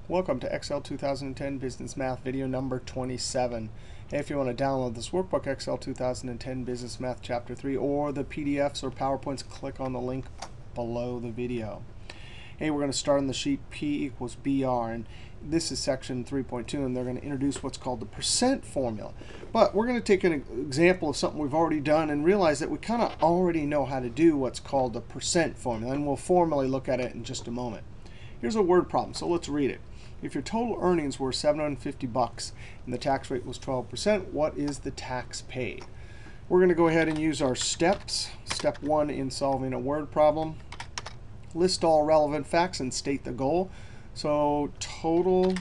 Welcome to Excel 2010 Business Math video number 27. Hey, if you want to download this workbook, Excel 2010 Business Math Chapter 3, or the PDFs or PowerPoints, click on the link below the video. Hey, we're going to start on the sheet P equals BR, and this is section 3.2, and they're going to introduce what's called the percent formula. But we're going to take an example of something we've already done and realize that we kind of already know how to do what's called the percent formula, and we'll formally look at it in just a moment. Here's a word problem, so let's read it. If your total earnings were $750 and the tax rate was 12%, what is the tax paid? We're going to go ahead and use our steps. Step 1 in solving a word problem. List all relevant facts and state the goal. So total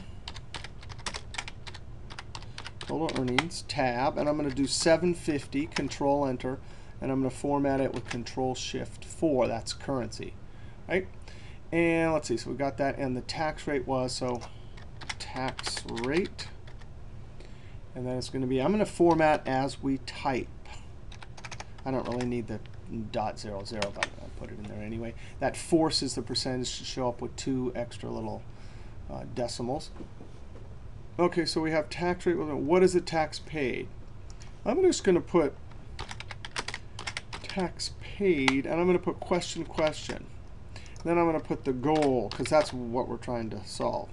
earnings, tab, and I'm going to do 750, Control Enter, and I'm going to format it with Control Shift 4. That's currency, right? And let's see, so we got that, and the tax rate was, so tax rate. And then it's going to be, I'm going to format as we type. I don't really need the .00, but I'll put it in there anyway. That forces the percentage to show up with 2 extra little decimals. Okay, so we have tax rate. What is the tax paid? I'm just going to put tax paid, and I'm going to put question, question. Then I'm going to put the goal, because that's what we're trying to solve.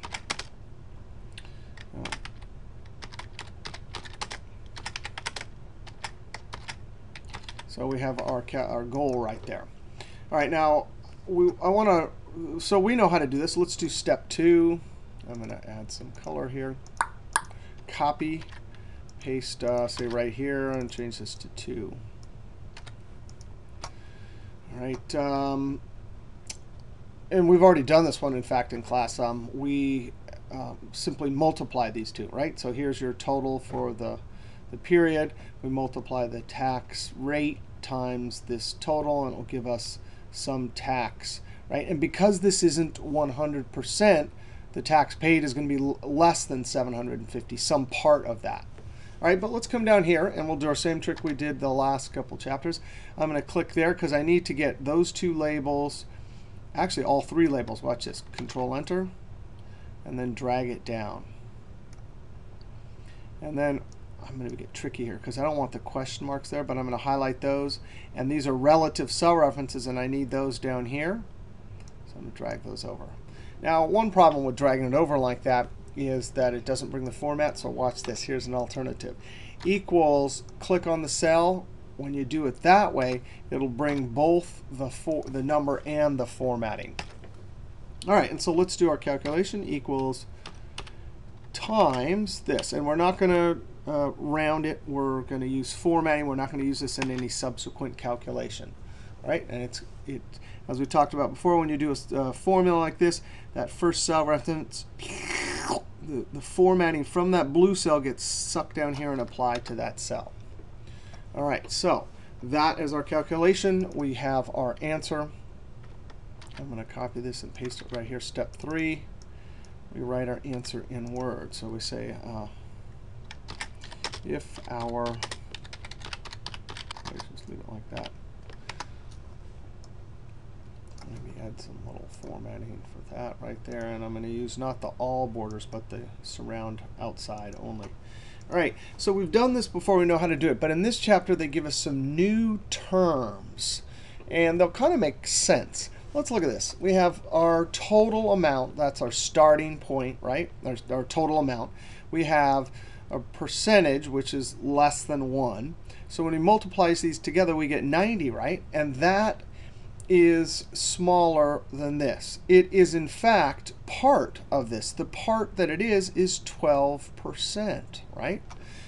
So we have our goal right there. All right, now so we know how to do this. Let's do step 2. I'm going to add some color here. Copy, paste, say right here, and change this to 2. All right. And we've already done this one, in fact, in class. We simply multiply these two, right? So here's your total for the period. We multiply the tax rate times this total, and it will give us some tax, right? And because this isn't 100%, the tax paid is going to be less than 750, some part of that. All right, but let's come down here, and we'll do our same trick we did the last couple chapters. I'm going to click there because I need to get those 2 labels. Actually, all 3 labels. Watch this. Control Enter, and then drag it down. And then I'm going to get tricky here because I don't want the question marks there, but I'm going to highlight those. And these are relative cell references, and I need those down here. So I'm going to drag those over. Now, one problem with dragging it over like that is that it doesn't bring the format. So watch this. Here's an alternative. Equals, click on the cell. When you do it that way, it'll bring both the number and the formatting. All right, and so let's do our calculation. Equals times this. And we're not going to round it. We're going to use formatting. We're not going to use this in any subsequent calculation. All right, and as we talked about before, when you do a formula like this, that first cell reference, the formatting from that blue cell gets sucked down here and applied to that cell. All right, so that is our calculation. We have our answer. I'm going to copy this and paste it right here. Step 3, we write our answer in Word. So we say if our, let's just leave it like that. Maybe add some little formatting for that right there. And I'm going to use not the all borders, but the surround outside only. All right, so we've done this before. We know how to do it. But in this chapter, they give us some new terms. And they'll kind of make sense. Let's look at this. We have our total amount. That's our starting point, right? Our total amount. We have a percentage, which is less than 1. So when we multiply these together, we get 90, right? And that is smaller than this. It is, in fact, part of this. The part that it is 12%, right?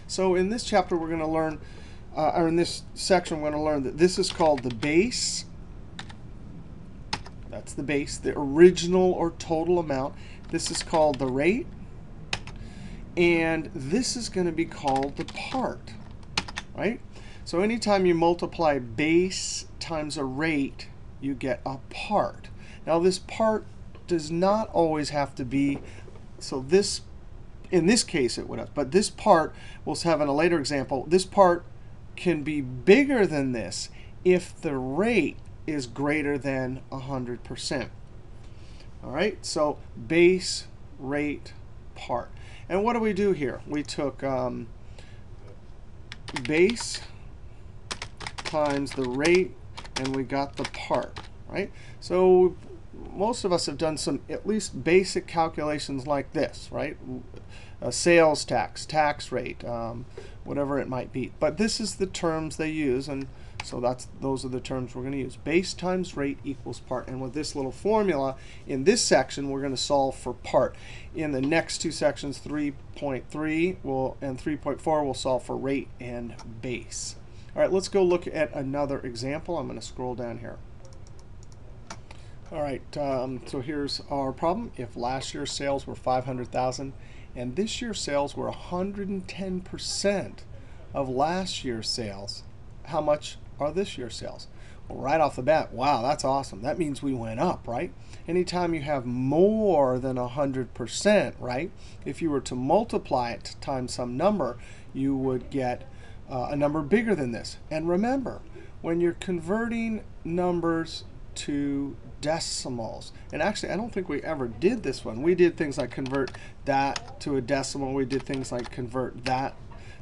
So in this chapter, we're going to learn, or in this section, we're going to learn that this is called the base. That's the base, the original or total amount. This is called the rate. And this is going to be called the part, right? So anytime you multiply base times a rate, you get a part. Now, this part does not always have to be, so this, in this case, it would have. But this part, we'll have in a later example, this part can be bigger than this if the rate is greater than 100%. All right, so base rate, part. And what do we do here? We took base times the rate, and we got the part, right? So most of us have done some at least basic calculations like this, right? Sales tax, tax rate, whatever it might be. But this is the terms they use, and so those are the terms we're going to use. Base times rate equals part. And with this little formula, in this section, we're going to solve for part. In the next two sections, 3.3 and 3.4, we'll solve for rate and base. All right, let's go look at another example. I'm going to scroll down here. All right, so here's our problem. If last year's sales were 500,000 and this year's sales were 110% of last year's sales, how much are this year's sales? Well, right off the bat, wow, that's awesome. That means we went up, right? Anytime you have more than 100%, right, if you were to multiply it times some number, you would get a number bigger than this. And remember, when you're converting numbers to decimals, and actually I don't think we ever did this one. We did things like convert that to a decimal. We did things like convert that.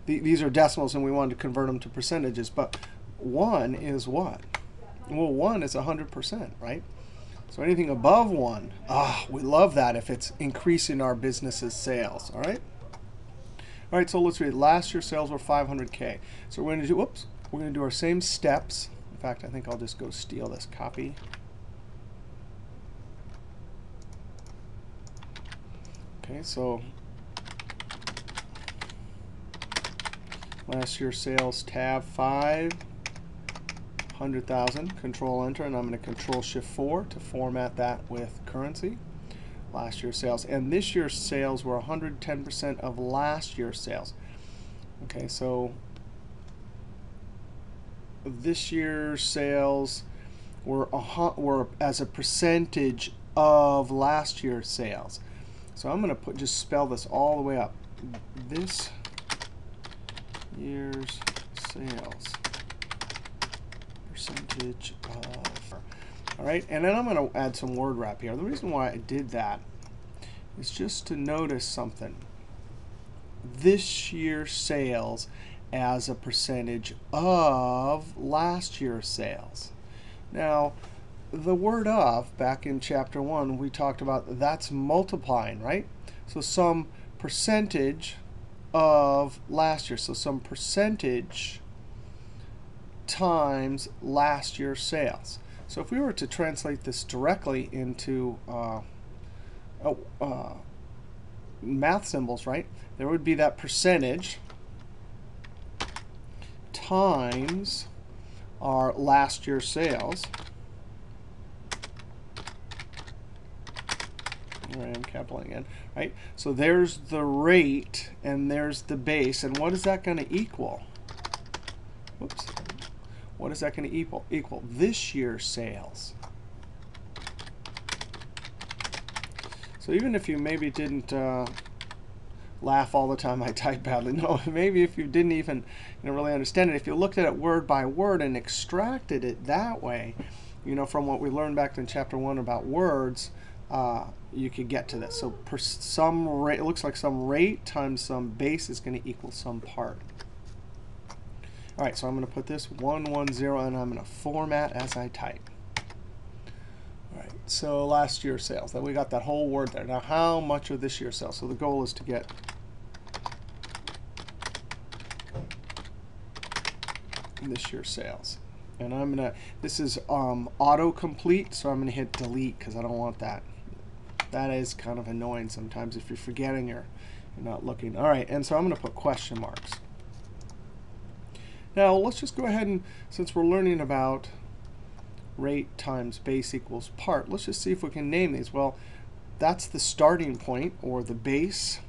These are decimals, and we wanted to convert them to percentages. But 1 is what? Well, 1 is 100%, right? So anything above 1, we love that if it's increasing our business's sales, all right? All right, so let's read. Last year's sales were 500K. So we're going to do, we're going to do our same steps. In fact, I think I'll just go steal this copy. Okay, so last year's sales, tab 5, 100,000, Control Enter, and I'm going to Control Shift 4 to format that with currency. Last year's sales, and this year's sales were 110% of last year's sales. Okay, so this year's sales were as a percentage of last year's sales. So I'm going to just spell this all the way up. This year's sales percentage of. All right, and then I'm going to add some word wrap here. The reason why I did that is just to notice something. This year's sales as a percentage of last year's sales. Now, the word of, back in chapter 1, we talked about that's multiplying, right? So some percentage of last year. So some percentage times last year's sales. So if we were to translate this directly into math symbols, right, there would be that percentage times our last year's sales. Here I am capitalizing in, right? So there's the rate, and there's the base. And what is that going to equal? Whoops. What is that going to equal? This year's sales. So even if you maybe didn't laugh all the time I type badly, no, maybe if you didn't even really understand it, if you looked at it word by word and extracted it that way, from what we learned back in chapter 1 about words, you could get to this. So some rate, it looks like some rate times some base is going to equal some part. All right, so I'm going to put this 110, and I'm going to format as I type. All right, so last year's sales. Then we got that whole word there. Now, how much are this year's sales? So the goal is to get this year's sales. And I'm going to, this is autocomplete, so I'm going to hit delete because I don't want that. That is kind of annoying sometimes if you're forgetting you're not looking. All right, and so I'm going to put question marks. Now, let's just go ahead and, since we're learning about rate times base equals part, let's just see if we can name these. Well, that's the starting point, or the base.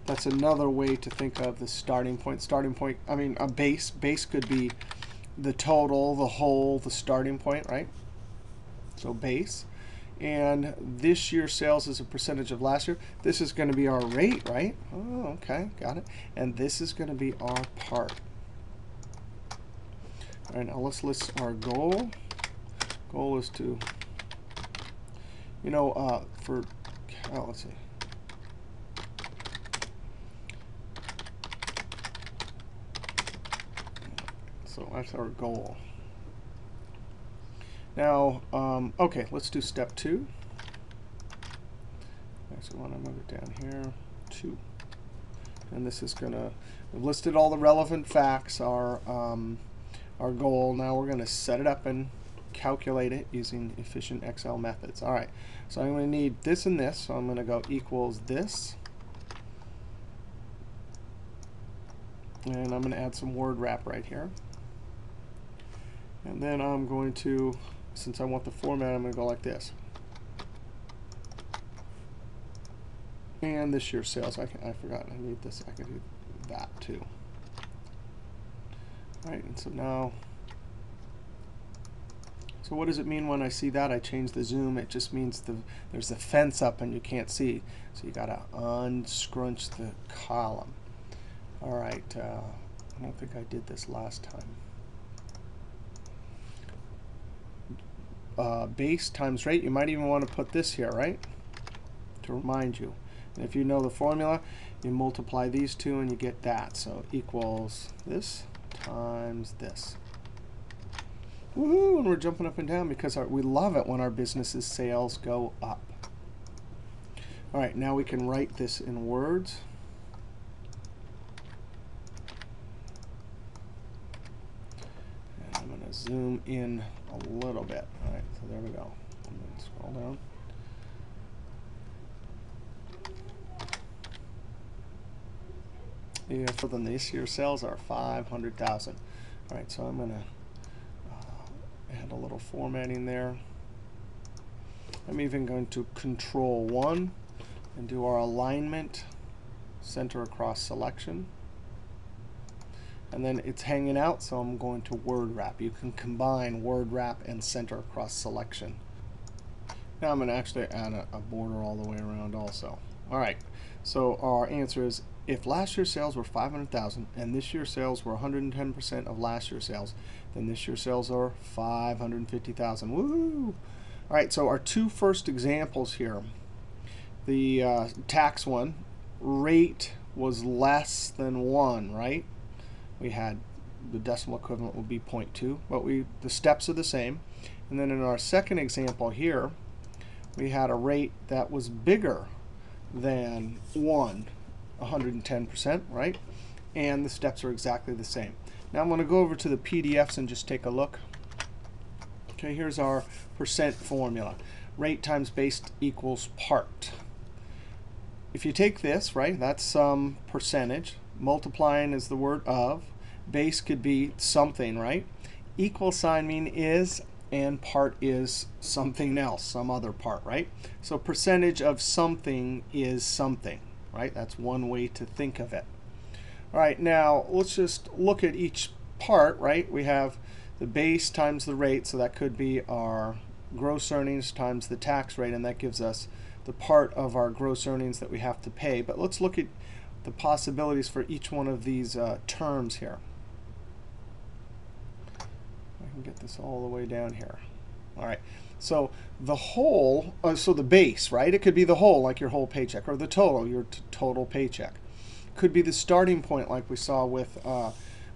That's another way to think of the starting point. Starting point, I mean, a base. Base could be the total, the whole, the starting point, right? So base. And this year's sales is a percentage of last year. This is going to be our rate, right? Oh, okay, got it. And this is going to be our part. All right, now let's list our goal. Goal is to, You know, let's see. So that's our goal. Now, okay, let's do step 2. Actually, I want to move it down here, 2. And this is going to, we've listed all the relevant facts, our goal. Now we're going to set it up and calculate it using efficient Excel methods. All right, so I'm going to need this and this, so I'm going to go equals this. And I'm going to add some word wrap right here. And then I'm going to, since I want the format, I'm going to go like this. And this year's sales, I forgot, I need this, I can do that too. All right, and so now, so what does it mean when I see that? I change the zoom. It just means there's a fence up and you can't see. So you got to unscrunch the column. All right, I don't think I did this last time. Base times rate, you might even want to put this here, right? To remind you. And if you know the formula, you multiply these two and you get that. So equals this times this. Woohoo! And we're jumping up and down because we love it when our business's sales go up. All right, now we can write this in words. And I'm going to zoom in a little bit. All right, so there we go. And then scroll down. Yeah, for the this year's sales are 500,000. All right, so I'm going to add a little formatting there. I'm even going to Control 1 and do our alignment, center across selection. And then it's hanging out, so I'm going to word wrap. You can combine word wrap and center across selection. Now I'm going to actually add a border all the way around also. All right, so our answer is, if last year's sales were 500,000 and this year's sales were 110% of last year's sales, then this year's sales are 550,000. Woo! All right, so our two first examples here. The tax one, rate was less than 1, right? We had the decimal equivalent would be 0.2, but the steps are the same. And then in our second example here, we had a rate that was bigger than 110%, right? And the steps are exactly the same. Now I'm going to go over to the PDFs and just take a look. Okay, here's our percent formula. Rate times base equals part. If you take this, right, that's some percentage. Multiplying is the word of. Base could be something, right? Equal sign mean is, and part is something else, some other part, right? So percentage of something is something, right? That's one way to think of it. All right, now let's just look at each part, right? We have the base times the rate, so that could be our gross earnings times the tax rate, and that gives us the part of our gross earnings that we have to pay. But let's look at the possibilities for each one of these terms here. I can get this all the way down here. All right, so the whole, so the base, right? It could be the whole, like your whole paycheck, or the total, your total paycheck. Could be the starting point, like we saw with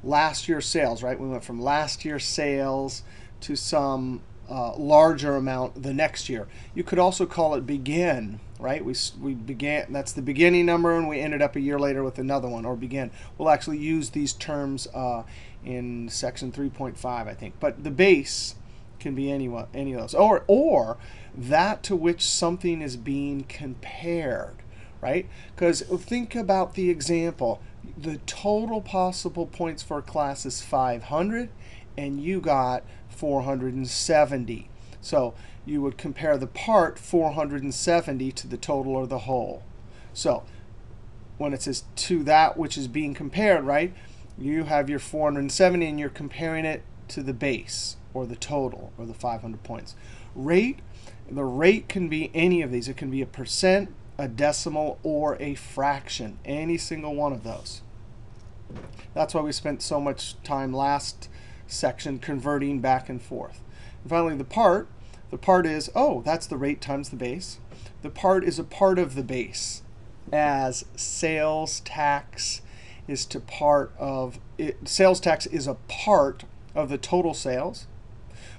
last year's sales, right? We went from last year's sales to some larger amount the next year. You could also call it begin, right? We began, that's the beginning number, and we ended up a year later with another one, or begin. We'll actually use these terms in section 3.5, I think. But the base can be any of those, or that to which something is being compared, right? Because think about the example. The total possible points for a class is 500, and you got 470. So you would compare the part 470 to the total or the whole. So when it says to that which is being compared, right, you have your 470 and you're comparing it to the base or the total or the 500 points. Rate, the rate can be any of these. It can be a percent, a decimal, or a fraction, any single one of those. That's why we spent so much time last section converting back and forth. And finally, the part, The part is, oh, that's the rate times the base. The part is a part of the base, as sales tax is to part of it, sales tax is a part of the total sales,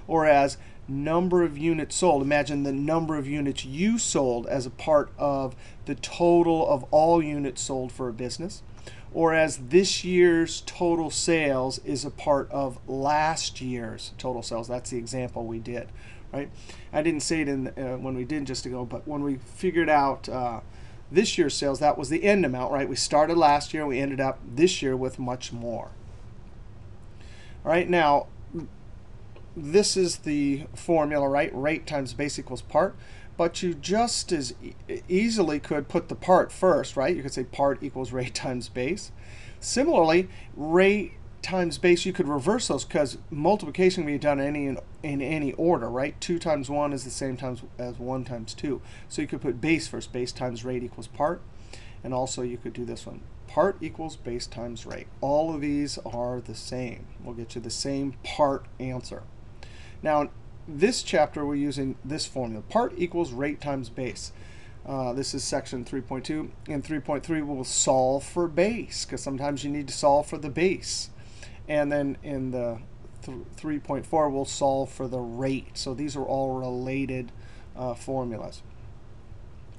or as number of units sold. Imagine the number of units you sold as a part of the total of all units sold for a business, or as this year's total sales is a part of last year's total sales. That's the example we did, right? I didn't say it in when we did just ago, but when we figured out this year's sales, that was the end amount, right? We started last year, we ended up this year with much more. All right, now this is the formula, right? Rate times base equals part. But you just as easily could put the part first, right? You could say part equals rate times base. Similarly, rate times base, you could reverse those because multiplication can be done in any order, right? 2 times 1 is the same as 1 times 2. So you could put base first. Base times rate equals part. And also you could do this one. Part equals base times rate. All of these are the same. We'll get you the same part answer. Now, this chapter, we're using this formula. Part equals rate times base. This is section 3.2. In 3.3, we'll solve for base, because sometimes you need to solve for the base. And then in the 3.4, we'll solve for the rate. So these are all related formulas.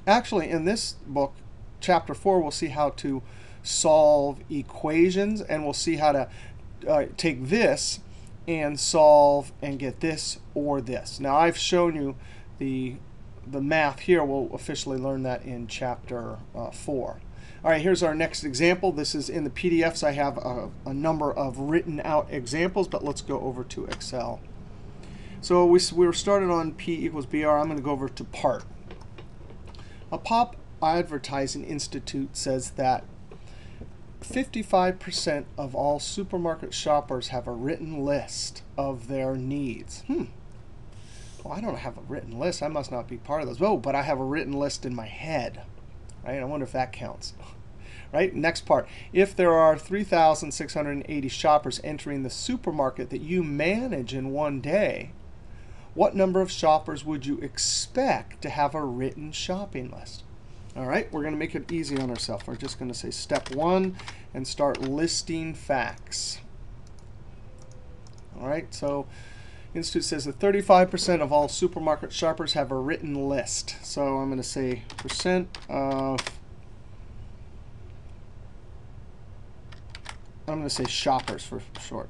Actually, in this book, chapter 4, we'll see how to solve equations, and we'll see how to take this and solve and get this or this. Now, I've shown you the math here. We'll officially learn that in chapter 4. All right, here's our next example. This is in the PDFs. I have a number of written out examples, but let's go over to Excel. So we were started on P equals BR. I'm going to go over to part. A Pop Advertising Institute says that 55% of all supermarket shoppers have a written list of their needs. Well, I don't have a written list. I must not be part of those. Oh, but I have a written list in my head. Right? I wonder if that counts. Right? Next part. If there are 3,680 shoppers entering the supermarket that you manage in one day, what number of shoppers would you expect to have a written shopping list? All right, we're going to make it easy on ourselves. We're just going to say step 1 and start listing facts. All right, so Institute says that 35% of all supermarket shoppers have a written list. So I'm going to say percent of, I'm going to say shoppers for short.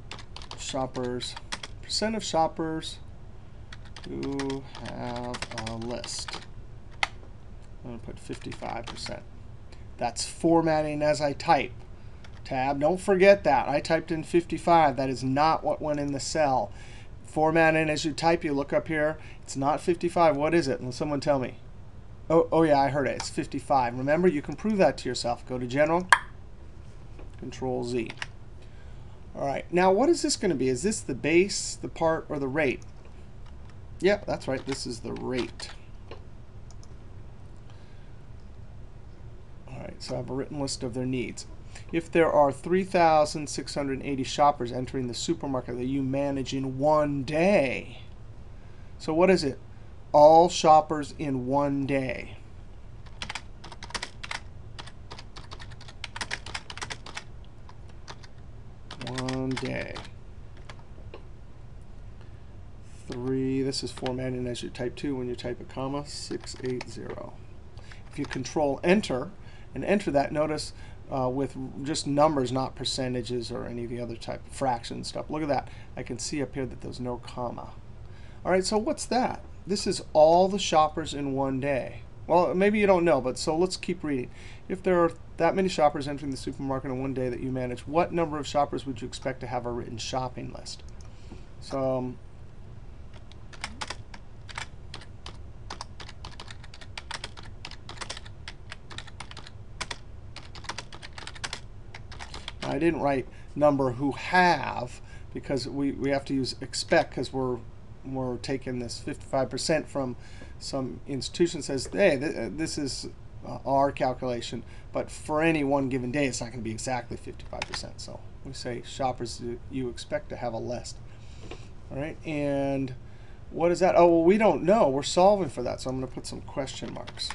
Shoppers, percent of shoppers who have a list. I'm going to put 55%. That's formatting as I type. Tab, don't forget that. I typed in 55. That is not what went in the cell. Formatting as you type, you look up here. It's not 55. What is it? Will someone tell me? Oh yeah, I heard it. It's 55. Remember, you can prove that to yourself. Go to General, Control Z. All right, now what is this going to be? Is this the base, the part, or the rate? Yeah, that's right. This is the rate. All right, so I have a written list of their needs. If there are 3,680 shoppers entering the supermarket that you manage in one day, so what is it? All shoppers in one day. One day. 3, this is formatting as you type 2 when you type a comma, 680. If you Control Enter and enter that, notice with just numbers, not percentages or any of the other type of fraction stuff. Look at that. I can see up here that there's no comma. All right, so what's that? This is all the shoppers in one day. Well, maybe you don't know, but so let's keep reading. If there are that many shoppers entering the supermarket in one day that you manage, what number of shoppers would you expect to have a written shopping list? So I didn't write number who have, because we have to use expect, because we're taking this 55% from some institution that says, hey, this is our calculation, but for any one given day, it's not going to be exactly 55%. So we say shoppers you expect to have a list. All right, and What is that? Oh, well, we don't know. We're solving for that, so I'm going to put some question marks.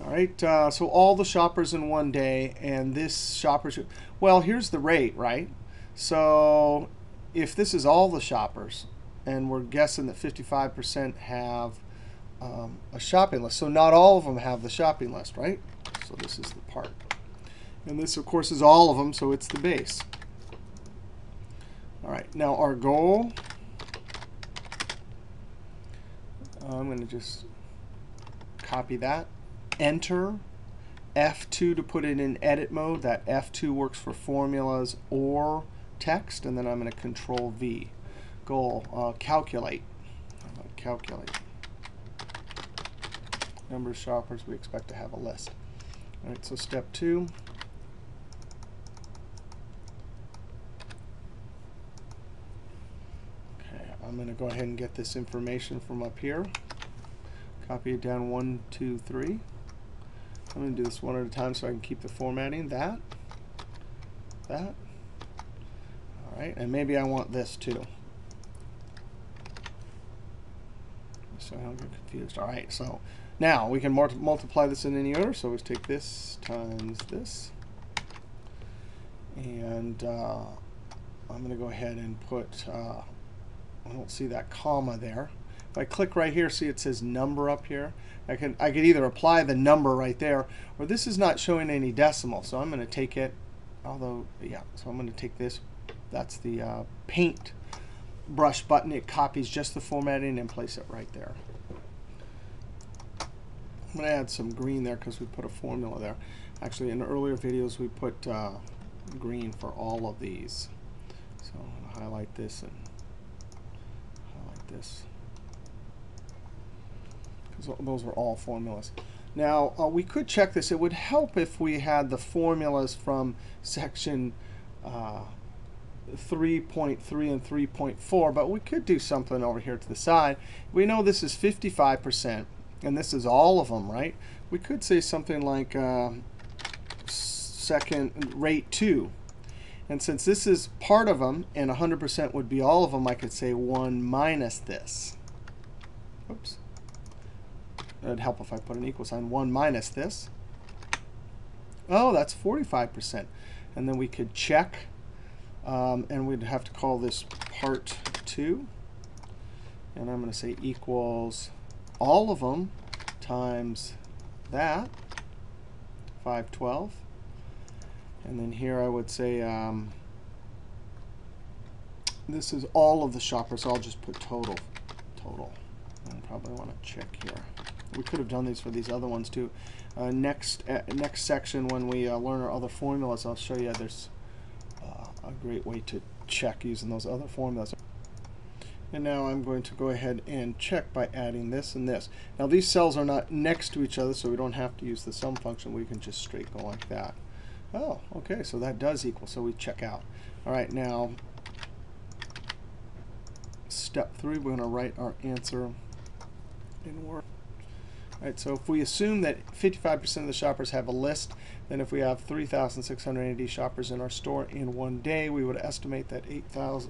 All right, so all the shoppers in one day, and this shopper should, well, here's the rate, right? So if this is all the shoppers, and we're guessing that 55% have a shopping list, so not all of them have the shopping list, right? So this is the part. And this, of course, is all of them, so it's the base. All right, now our goal, I'm going to just copy that. Enter F2 to put it in edit mode. That F2 works for formulas or text, and then I'm going to Control V. Goal, calculate. Calculate. Number of shoppers we expect to have a list. All right, so step 2. Okay, I'm going to go ahead and get this information from up here. Copy it down 1, 2, 3. I'm going to do this one at a time so I can keep the formatting. That. All right, and maybe I want this too, so I don't get confused. All right, so now we can multiply this in any order. So let's take this times this, and I'm going to go ahead and put, I don't see that comma there. If I click right here, see it says number up here. I could either apply the number right there, or this is not showing any decimal. So I'm going to take it, although, yeah, so I'm going to take this. That's the paint brush button. It copies just the formatting and place it right there. I'm going to add some green there because we put a formula there. Actually, in the earlier videos, we put green for all of these. So I'm going to highlight this and highlight this. Those are all formulas. Now, we could check this. It would help if we had the formulas from section 3.3 and 3.4, but we could do something over here to the side. We know this is 55%, and this is all of them, right? We could say something like second rate 2. And since this is part of them, and 100% would be all of them, I could say 1 minus this. Oops. It'd help if I put an equal sign. 1 minus this. Oh, that's 45%. And then we could check, and we'd have to call this part 2. And I'm going to say equals all of them times that, 512. And then here I would say this is all of the shoppers, so I'll just put total. I probably want to check here. We could have done these for these other ones too. Next section, when we learn our other formulas, I'll show you there's a great way to check using those other formulas. And now I'm going to go ahead and check by adding this and this. Now these cells are not next to each other, so we don't have to use the sum function. We can just straight go like that. Oh, okay, so that does equal, so we check out. All right, now step 3, we're going to write our answer in Word. All right, so if we assume that 55% of the shoppers have a list, then if we have 3,680 shoppers in our store in one day, we would estimate that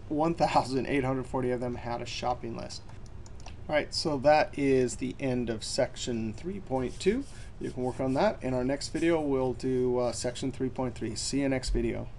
1,840 of them had a shopping list. All right, so that is the end of section 3.2. You can work on that. In our next video, we'll do section 3.3. See you next video.